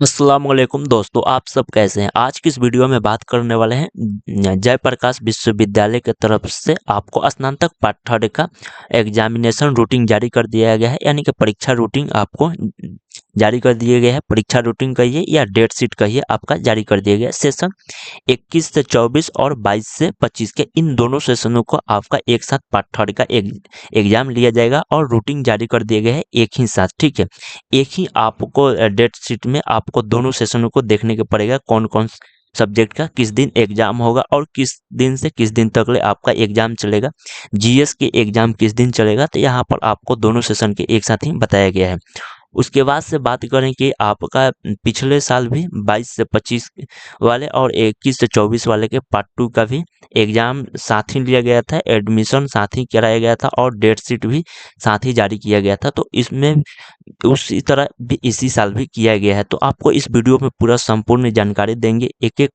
अस्सलाम वालेकुम दोस्तों, आप सब कैसे हैं। आज की इस वीडियो में बात करने वाले हैं जयप्रकाश विश्वविद्यालय की तरफ से आपको स्नातक पाठ्यक्रम का एग्जामिनेशन रूटीन जारी कर दिया गया है, यानी कि परीक्षा रूटीन आपको जारी कर दिए गए हैं। परीक्षा रूटीन कहिए या डेट शीट कहिए, आपका जारी कर दिया गया है। सेशन 21 से 24 और 22 से 25 के इन दोनों सेशनों को आपका एक साथ पाठ्यक्रम का एग्जाम लिया जाएगा और रूटीन जारी कर दिए गए हैं एक ही साथ। ठीक है, एक ही आपको डेट शीट में आपको दोनों सेशनों को देखने के पड़ेगा, कौन कौन सब्जेक्ट का किस दिन एग्जाम होगा और किस दिन से किस दिन तक ले आपका एग्जाम चलेगा, जीएस के एग्जाम किस दिन चलेगा। तो यहाँ पर आपको दोनों सेशन के एक साथ ही बताया गया है। उसके बाद से बात करें कि आपका पिछले साल भी 22 से 25 वाले और 21 से 24 वाले के पार्ट 2 का भी एग्जाम साथ ही लिया गया था, एडमिशन साथ ही कराया गया था और डेट शीट भी साथ ही जारी किया गया था। तो इसमें उसी तरह भी इसी साल भी किया गया है। तो आपको इस वीडियो में पूरा संपूर्ण जानकारी देंगे, एक एक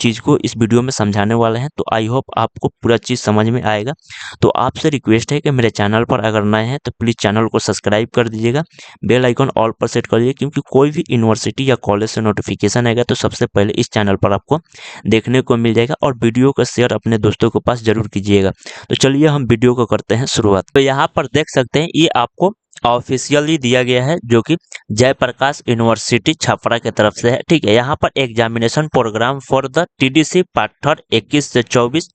चीज़ को इस वीडियो में समझाने वाले हैं। तो आई होप आपको पूरा चीज़ समझ में आएगा। तो आपसे रिक्वेस्ट है कि मेरे चैनल पर अगर नए हैं तो प्लीज़ चैनल को सब्सक्राइब कर दीजिएगा, बेल आइकन ऑल पर सेट कर लीजिए, क्योंकि कोई भी यूनिवर्सिटी या कॉलेज से नोटिफिकेशन आएगा तो सबसे पहले इस चैनल पर आपको देखने को मिल जाएगा। और वीडियो का शेयर अपने दोस्तों के पास जरूर कीजिएगा। तो चलिए हम वीडियो को करते हैं शुरुआत। तो यहाँ पर देख सकते हैं ये आपको ऑफिशियली दिया गया है, जो कि जयप्रकाश यूनिवर्सिटी छपरा की तरफ से है। ठीक है, यहाँ पर examination programme for the TDC part 21 से 24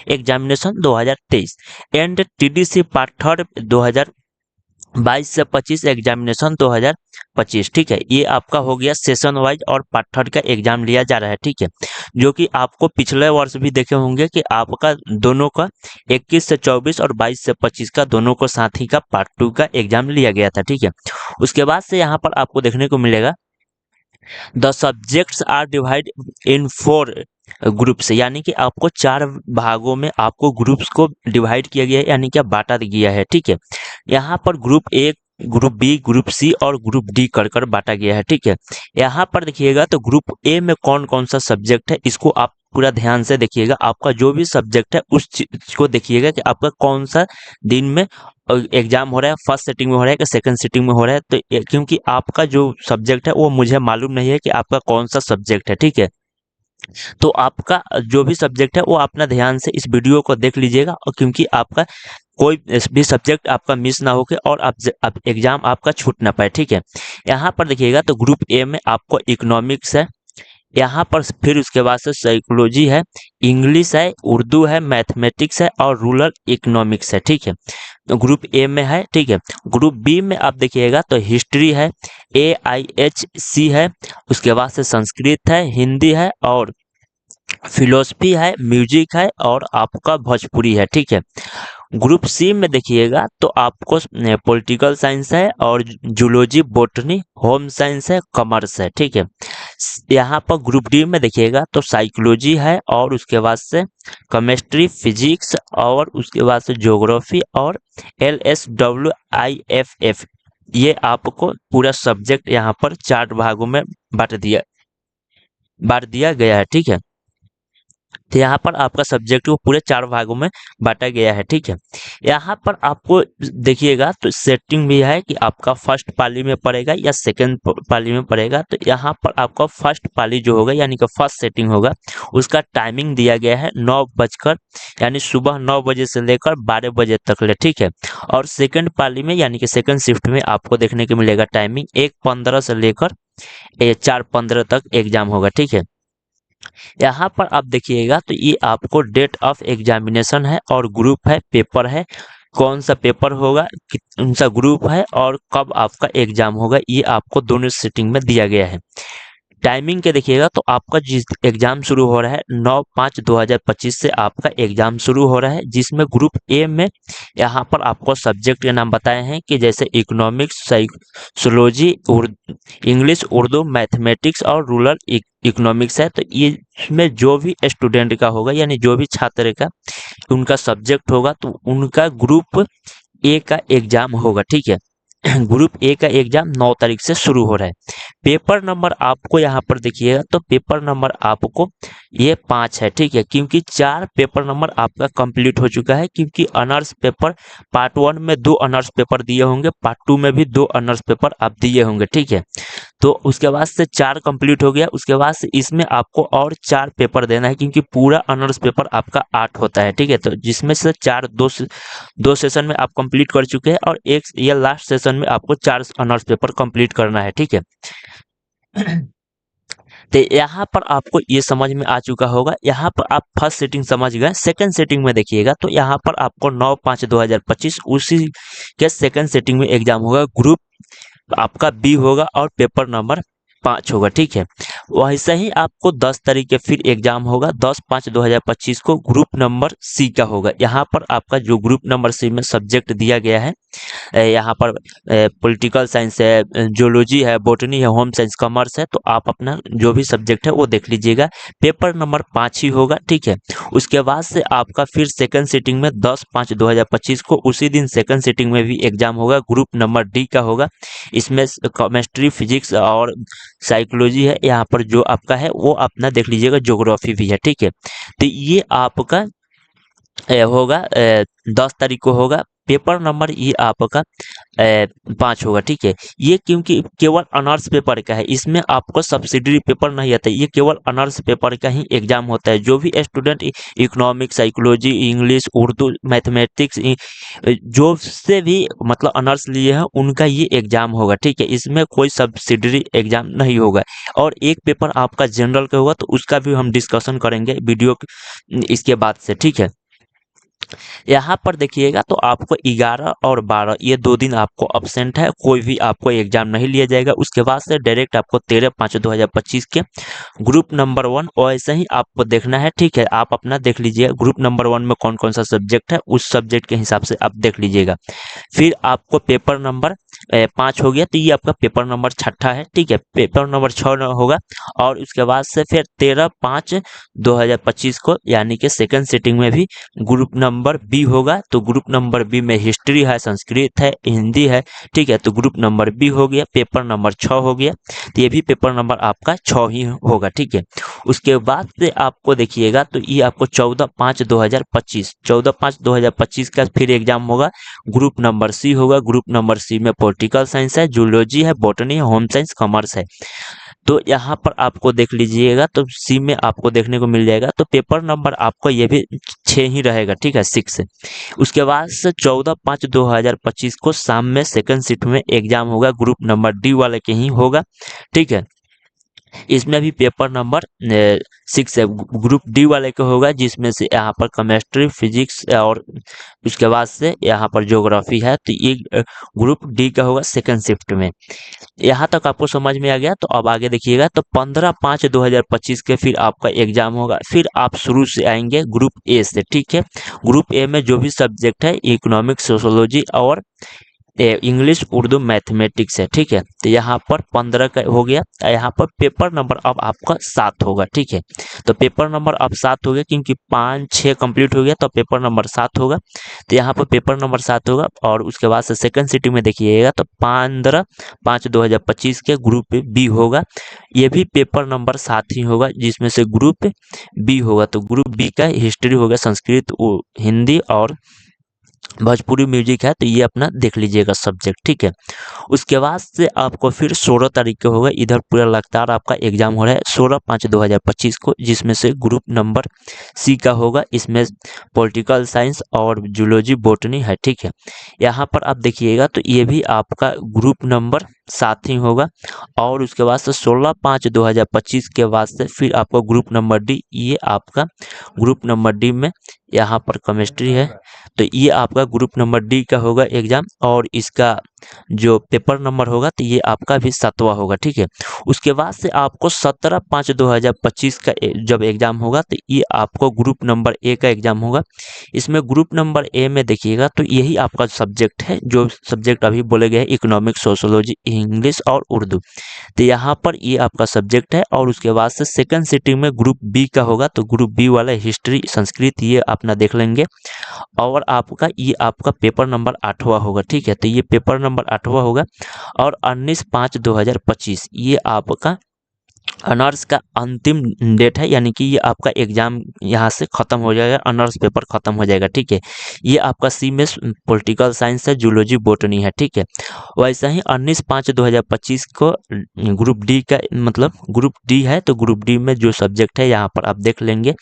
एग्जामिनेशन 2023 एंड टीडीसी पार्ट 2022 से 25 एग्जामिनेशन 2025। ठीक है, ये आपका हो गया सेशन वाइज और पार्ट का एग्जाम लिया जा रहा है। ठीक है, जो कि आपको पिछले वर्ष भी देखे होंगे कि आपका दोनों का 21 से 24 और 22 से 25 का दोनों को साथ ही का पार्ट 2 का एग्जाम लिया गया था। ठीक है, उसके बाद से यहाँ पर आपको देखने को मिलेगा the subjects are divide in 4 groups, यानी कि आपको 4 भागों में आपको ग्रुप्स को डिवाइड किया गया है, यानी कि बांटा गया है। ठीक है, यहाँ पर group A, group B, group C और ग्रुप डी कर बांटा गया है। ठीक है, यहाँ पर देखिएगा तो ग्रुप ए में कौन कौन सा सब्जेक्ट है, इसको आप पूरा ध्यान से देखिएगा। आपका जो भी सब्जेक्ट है उस चीज को देखिएगा कि आपका कौन सा दिन में एग्जाम हो रहा है, फर्स्ट सेटिंग में हो रहा है कि सेकंड सेटिंग में हो रहा है। तो क्योंकि आपका जो सब्जेक्ट है वो मुझे मालूम नहीं है कि आपका कौन सा सब्जेक्ट है। ठीक है, तो आपका जो भी सब्जेक्ट है वो अपना ध्यान से इस वीडियो को देख लीजिएगा, और क्योंकि आपका कोई भी सब्जेक्ट आपका मिस ना होके और आप एग्जाम आपका छूट ना पाए। ठीक है, यहाँ पर देखिएगा तो ग्रुप ए में आपको इकोनॉमिक्स है, यहाँ पर फिर उसके बाद से साइकोलॉजी है, इंग्लिश है, उर्दू है, मैथमेटिक्स है और रूरल इकोनॉमिक्स है। ठीक है, तो ग्रुप ए में है। ठीक है, ग्रुप बी में आप देखिएगा तो हिस्ट्री है, AIHC है, उसके बाद से संस्कृत है, हिंदी है और फिलोसफी है, म्यूजिक है और आपका भोजपुरी है। ठीक है, ग्रुप सी में देखिएगा तो आपको पॉलिटिकल साइंस है और जूलॉजी, बॉटनी, होम साइंस है, कॉमर्स है। ठीक है, यहाँ पर ग्रुप डी में देखिएगा तो साइकोलॉजी है और उसके बाद से केमिस्ट्री, फिजिक्स और उसके बाद से ज्योग्राफी और LSWIFF। ये आपको पूरा सब्जेक्ट यहाँ पर 4 भागों में बांट दिया गया है। ठीक है, तो यहाँ पर आपका सब्जेक्ट को पूरे 4 भागों में बांटा गया है। ठीक है, यहाँ पर आपको देखिएगा तो सेटिंग भी है कि आपका फर्स्ट पाली में पड़ेगा या सेकंड पाली में पड़ेगा। तो यहाँ पर आपका फर्स्ट पाली जो होगा यानी कि फर्स्ट सेटिंग होगा, उसका टाइमिंग दिया गया है 9 बजकर, यानी सुबह 9 बजे से लेकर 12 बजे तक ले। ठीक है, और सेकंड पाली में यानी कि सेकंड शिफ्ट में आपको देखने को मिलेगा टाइमिंग 1:15 से लेकर 4:15 तक एग्जाम होगा। ठीक है, यहाँ पर आप देखिएगा तो ये आपको डेट ऑफ एग्जामिनेशन है और ग्रुप है, पेपर है, कौन सा पेपर होगा, कौन सा ग्रुप है और कब आपका एग्जाम होगा, ये आपको दोनों सेटिंग में दिया गया है। टाइमिंग के देखिएगा तो आपका जिस एग्जाम शुरू हो रहा है 9/5/2025 से आपका एग्जाम शुरू हो रहा है, जिसमें ग्रुप ए में यहाँ पर आपको सब्जेक्ट के नाम बताए हैं कि जैसे economics, psychology, English, Urdu, mathematics और रूरल इकोनॉमिक्स है। तो ये इसमें जो भी स्टूडेंट का होगा यानी जो भी छात्र का उनका सब्जेक्ट होगा तो उनका ग्रुप ए का एग्जाम होगा। ठीक है, ग्रुप ए का एग्जाम 9 तारीख से शुरू हो रहा है। पेपर नंबर आपको यहाँ पर देखिएगा तो पेपर नंबर आपको ये 5 है, ठीक है, क्योंकि 4 पेपर नंबर आपका कंप्लीट हो चुका है, क्योंकि ऑनर्स पेपर पार्ट 1 में 2 ऑनर्स पेपर दिए होंगे, पार्ट 2 में भी 2 ऑनर्स पेपर आप दिए होंगे, ठीक है। तो उसके बाद से 4 कंप्लीट हो गया, उसके बाद से इसमें आपको और 4 पेपर देना है, क्योंकि पूरा ऑनर्स पेपर आपका 8 होता है, ठीक है। तो जिसमें से 4 दो सेशन में आप कंप्लीट कर चुके हैं और एक ये लास्ट सेशन में आपको 4 ऑनर्स पेपर कंप्लीट करना है, ठीक है। तो यहाँ पर आपको ये समझ में आ चुका होगा। यहाँ पर आप फर्स्ट सेटिंग समझ गए। सेकंड सेटिंग में देखिएगा तो यहाँ पर आपको 9/5/2025 उसी के सेकंड सेटिंग में एग्जाम होगा। ग्रुप आपका बी होगा और पेपर नंबर 5 होगा, ठीक है। वैसे ही आपको 10 तारीख के फिर एग्जाम होगा, 10/5/2025 को ग्रुप नंबर सी का होगा। यहाँ पर आपका जो ग्रुप नंबर सी में सब्जेक्ट दिया गया है, यहाँ पर पॉलिटिकल साइंस है, जियोलॉजी है, बॉटनी है, होम साइंस, कॉमर्स है, तो आप अपना जो भी सब्जेक्ट है वो देख लीजिएगा। पेपर नंबर 5 ही होगा, ठीक है। उसके बाद से आपका फिर सेकंड सीटिंग में 10/5/2025 को उसी दिन सेकंड सीटिंग में भी एग्जाम होगा, ग्रुप नंबर डी का होगा। इसमें केमिस्ट्री, फिजिक्स और साइकोलॉजी है। यहाँ पर जो आपका है वो अपना देख लीजिएगा, ज्योग्राफी भी है, ठीक है। तो ये आपका होगा 10 तारीख को होगा। पेपर नंबर ये आपका 5 होगा, ठीक है। ये क्योंकि केवल ऑनर्स पेपर का है, इसमें आपको सब्सिडरी पेपर नहीं आता, ये केवल ऑनर्स पेपर का ही एग्जाम होता है। जो भी student economics, psychology, English, Urdu, mathematics जो से भी मतलब ऑनर्स लिए हैं उनका ये एग्जाम होगा, ठीक है। इसमें कोई सब्सिडरी एग्जाम नहीं होगा। और एक पेपर आपका जनरल का होगा, तो उसका भी हम डिस्कशन करेंगे वीडियो इसके बाद से, ठीक है। यहाँ पर देखिएगा तो आपको 11 और 12 ये 2 दिन आपको अब्सेंट है, कोई भी आपको एग्जाम नहीं लिया जाएगा। उसके बाद से डायरेक्ट आपको 13/5/2025 के ग्रुप नंबर 1 और ऐसे ही आपको देखना है, ठीक है। आप अपना देख लीजिएगा ग्रुप नंबर 1 में कौन कौन सा सब्जेक्ट है, उस सब्जेक्ट के हिसाब से आप देख लीजिएगा। फिर आपको पेपर नंबर 5 हो गया, तो ये आपका पेपर नंबर 6 है, ठीक है। पेपर नंबर 6 होगा और उसके बाद से फिर 13/5/2025 को यानी कि सेकंड सिटिंग में भी ग्रुप नंबर बी होगा। तो ग्रुप नंबर बी में हिस्ट्री है, संस्कृत है, हिंदी है, ठीक है। तो ग्रुप नंबर बी हो गया, पेपर नंबर 6 हो गया। तो ये भी पेपर नंबर आपका 6 ही होगा, ठीक है। उसके बाद से आपको देखिएगा तो ये आपको 14/5/2025 का फिर एग्जाम होगा। ग्रुप नंबर सी होगा। ग्रुप नंबर सी में पॉलिटिकल साइंस है, जूलॉजी है, बॉटनी है, होम साइंस, कॉमर्स है। तो यहाँ पर आपको देख लीजिएगा तो सी में आपको देखने को मिल जाएगा। तो पेपर नंबर आपको ये भी 6 ही रहेगा, ठीक है, 6। उसके बाद से 14/5/2025 को शाम में सेकंड शिफ्ट में एग्जाम होगा, ग्रुप नंबर डी वाले के ही होगा, ठीक है। इसमें भी पेपर नंबर 6 है, ग्रुप डी वाले का होगा, जिसमें से यहाँ पर केमिस्ट्री, फिजिक्स और उसके बाद से यहाँ पर ज्योग्राफी है। तो ये ग्रुप डी का होगा सेकंड शिफ्ट में। यहाँ तक आपको समझ में आ गया। तो अब आगे देखिएगा तो 15/5/2025 के फिर आपका एग्जाम होगा। फिर आप शुरू से आएंगे ग्रुप ए से, ठीक है। ग्रुप ए में जो भी सब्जेक्ट है इकोनॉमिक्स, सोशोलॉजी और इंग्लिश, उर्दू, मैथमेटिक्स है, ठीक है। तो यहाँ पर 15 का हो गया। यहाँ पर पेपर नंबर अब आपका 7 होगा, ठीक है। तो पेपर नंबर अब 7 हो गया, क्योंकि 5-6 कंप्लीट हो गया तो पेपर नंबर 7 होगा। तो यहाँ पर पेपर नंबर 7 होगा और उसके बाद से सेकंड सिटी में देखिएगा तो 15/5/2025 के ग्रुप बी होगा। ये भी पेपर नंबर 7 ही होगा, जिसमें से ग्रुप बी होगा। तो ग्रुप बी का हिस्ट्री होगा, संस्कृत, हिंदी और भोजपुरी म्यूजिक है। तो ये अपना देख लीजिएगा सब्जेक्ट, ठीक है। उसके बाद से आपको फिर 16 तारीख को होगा। इधर पूरा लगातार आपका एग्जाम हो रहा है 16/5/2025 को, जिसमें से ग्रुप नंबर सी का होगा। इसमें पॉलिटिकल साइंस और जूलॉजी, बॉटनी है, ठीक है। यहाँ पर आप देखिएगा तो ये भी आपका ग्रुप नंबर 7 ही होगा। और उसके बाद से 16/5/2025 के बाद से फिर आपका ग्रुप नंबर डी, ये आपका ग्रुप नंबर डी में यहाँ पर केमिस्ट्री है। तो ये आपका ग्रुप नंबर डी का होगा एग्जाम और इसका जो पेपर नंबर होगा तो ये आपका भी 7वां होगा, ठीक है। उसके बाद से आपको 17/5/2025 का जब एग्जाम होगा तो ये आपको ग्रुप नंबर ए का एग्जाम होगा। इसमें ग्रुप नंबर ए में देखिएगा तो यही आपका सब्जेक्ट है, जो सब्जेक्ट अभी बोले गए इकोनॉमिक्स, सोशोलॉजी, इंग्लिश और उर्दू। तो यहाँ पर ये आपका सब्जेक्ट है। और उसके बाद से सेकंड सिटिंग में ग्रुप बी का होगा। तो ग्रुप बी वाला हिस्ट्री, संस्कृत ये अपना देख लेंगे। और आपका ये आपका पेपर नंबर 8वां होगा, ठीक है। तो ये पेपर नंबर 8वां होगा और 19/5/2025 ये आपका ऑनर्स का अंतिम डेट है, यानी कि ये आपका एग्जाम यहाँ से खत्म हो जाएगा, ऑनर्स पेपर खत्म हो जाएगा, ठीक है। ये आपका सीएमएस पॉलिटिकल साइंस है, जूलॉजी बॉटनी है, ठीक है। वैसा ही 19/5/2025 को ग्रुप डी का मतलब ग्रुप डी है, तो ग्रुप डी में जो सब्जेक्ट है यहाँ पर आप देख लेंगे,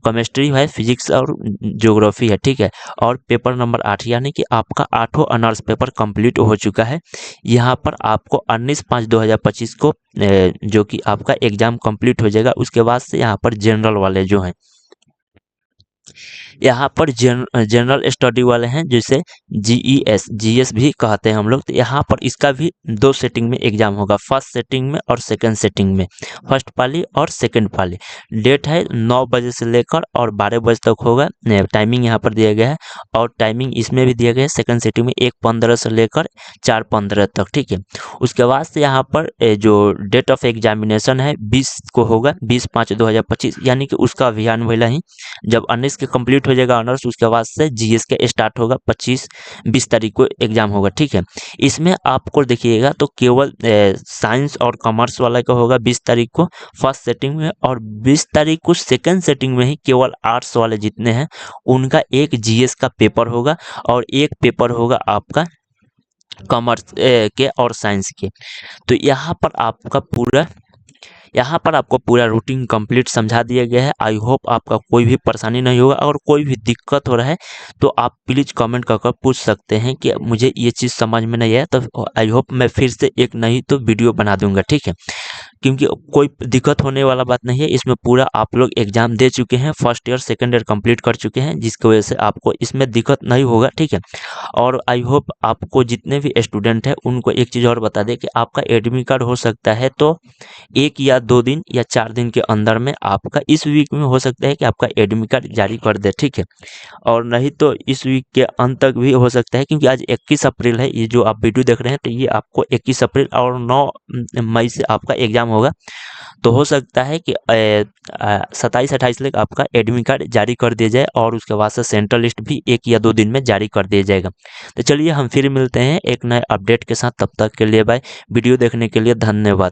केमिस्ट्री है, फिजिक्स और ज्योग्राफी है, ठीक है। और पेपर नंबर 8 यानी कि आपका 8वां ऑनर्स पेपर कंप्लीट हो चुका है। यहाँ पर आपको 19/5/2025 को जो कि आपका एग्जाम कंप्लीट हो जाएगा। उसके बाद से यहाँ पर जनरल वाले जो हैं, यहाँ पर जनरल स्टडी वाले हैं, जैसे जीएस भी कहते हैं हम लोग। तो यहाँ पर इसका भी 2 सेटिंग में एग्जाम होगा, फर्स्ट सेटिंग में और सेकंड सेटिंग में, फर्स्ट पाली और सेकंड पाली। डेट है 9 बजे से लेकर और 12 बजे तक होगा, टाइमिंग यहाँ पर दिया गया है। और टाइमिंग इसमें भी दिया गया है सेकंड सेटिंग में 1:15 से लेकर 4:15 तक, ठीक है। उसके बाद से यहाँ पर जो डेट ऑफ एग्जामिनेशन है 20 को होगा, 20/5/2025, यानी कि उसका अभियान वाला ही जब 19 के कंप्लीट हो जाएगा ऑनर्स, उसके बाद से जीएस का स्टार्ट होगा, 25-20 तारीख को एग्जाम होगा, ठीक है। इसमें आपको देखिएगा तो केवल साइंस और कॉमर्स वाला का होगा 20 तारीख को फर्स्ट सेटिंग में, और 20 तारीख को सेकंड सेटिंग में ही केवल आर्ट्स वाले जितने हैं उनका एक जीएस का पेपर होगा और एक पेपर होगा आपका कॉमर्स के और साइंस के। तो यहाँ पर आपको पूरा रूटीन कंप्लीट समझा दिया गया है। आई होप आपका कोई भी परेशानी नहीं होगा। अगर कोई भी दिक्कत हो रहा है तो आप प्लीज़ कमेंट कर पूछ सकते हैं कि मुझे ये चीज़ समझ में नहीं आया, तो आई होप मैं फिर से एक नहीं तो वीडियो बना दूंगा, ठीक है। क्योंकि कोई दिक्कत होने वाला बात नहीं है, इसमें पूरा आप लोग एग्जाम दे चुके हैं, first year second year complete कर चुके हैं, जिसकी वजह से आपको इसमें दिक्कत नहीं होगा, ठीक है। और आई होप आपको जितने भी स्टूडेंट हैं उनको एक चीज़ और बता दें कि आपका एडमिट कार्ड हो सकता है तो 1 या 2 दिन या 4 दिन के अंदर में, आपका इस वीक में हो सकता है कि आपका एडमिट कार्ड जारी कर दे, ठीक है। और नहीं तो इस वीक के अंत तक भी हो सकता है, क्योंकि आज 21 अप्रैल है, ये जो आप वीडियो देख रहे हैं तो ये आपको 21 अप्रैल और 9 मई से आपका एग्जाम होगा। तो हो सकता है कि 27-28 तक आपका एडमिट कार्ड जारी कर दिया जाए और उसके बाद से सेंट्रल लिस्ट भी 1 या 2 दिन में जारी कर दिया जाएगा। तो चलिए हम फिर मिलते हैं एक नए अपडेट के साथ, तब तक के लिए बाय। वीडियो देखने के लिए धन्यवाद।